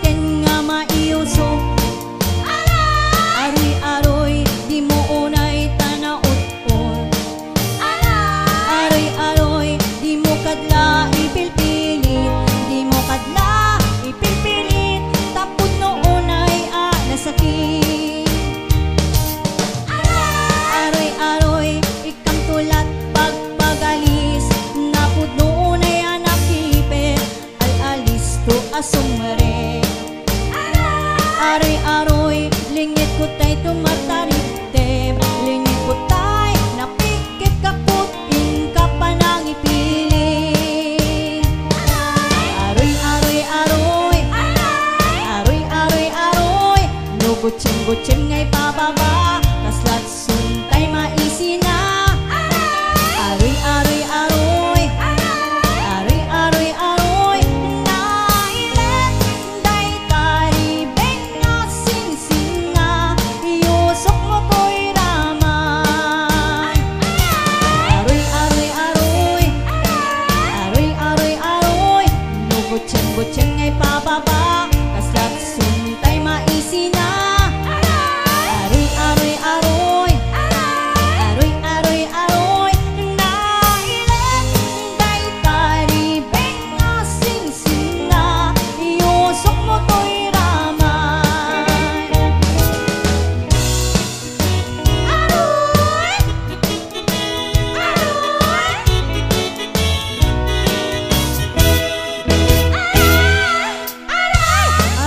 sakiten nga maiuso. Aroy-aroy di mo unay tanaot-on. Aroy-aroy di mo kadla ipilpilit, di mo kadla ipilpilit, tapos no unay nasakit. Aroy-aroy ikam tulat pagpagalis, napud no unay nakipet, al-alis to asumre. Aroy-aroy lingit ko tay tumatarite, lingit ko tay napikit kaput in ka pa nang ipilin. Aroy-aroy-aroy, aroy-aroy-aroy, no gutsim-gutsim ngay pababa, kaslat suntay maisina. Aroy-aroy-aroy, aroy-aroy-aroy, nailet day taribeng nga sing-sing nga, iusok mo ko'y raman. Aroy-aroy-aroy, aroy-aroy-aroy, no gutsim-gutsim ngay pababa, kaslat suntay maisina. Aroy-aroy-aroy, aroy-aroy-aroy, nailet day taribeng nga sing-sing nga, iusok mo ko'y raman.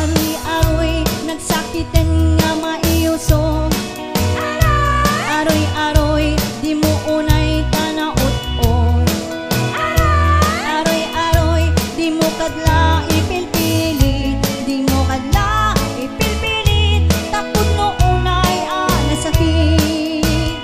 Aroy-aroy nagsakiten nga maiusog. Aroy-aroy di mo unay tanaot-on. Aroy-aroy di mo kadla ipilpilit, di mo kadla ipilpilit, tapos no unay nasakit.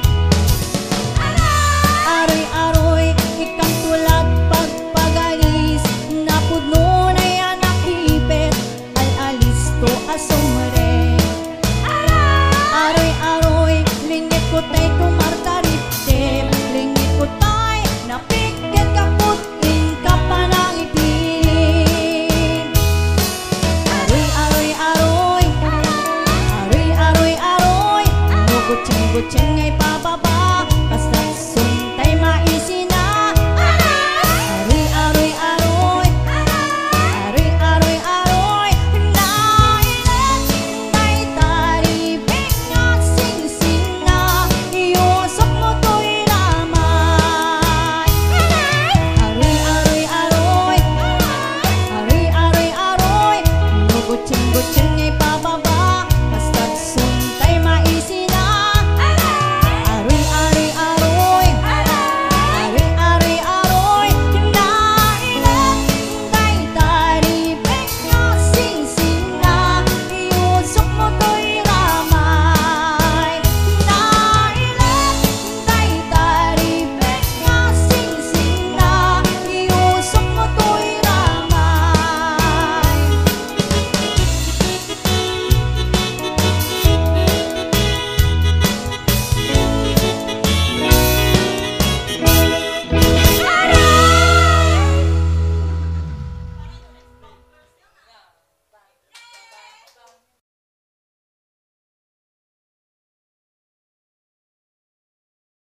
Aroy-aroy ikang tulad pagpagalis, napud no unay nakipet, al-alis to asumre. Aroy-aroy lingit ko tay tumartarite, lingit ko tay napikit kaput in ka pa nang ipilin. Aroy-aroy-aroy, aroy-aroy-aroy, no gutsim-gutsim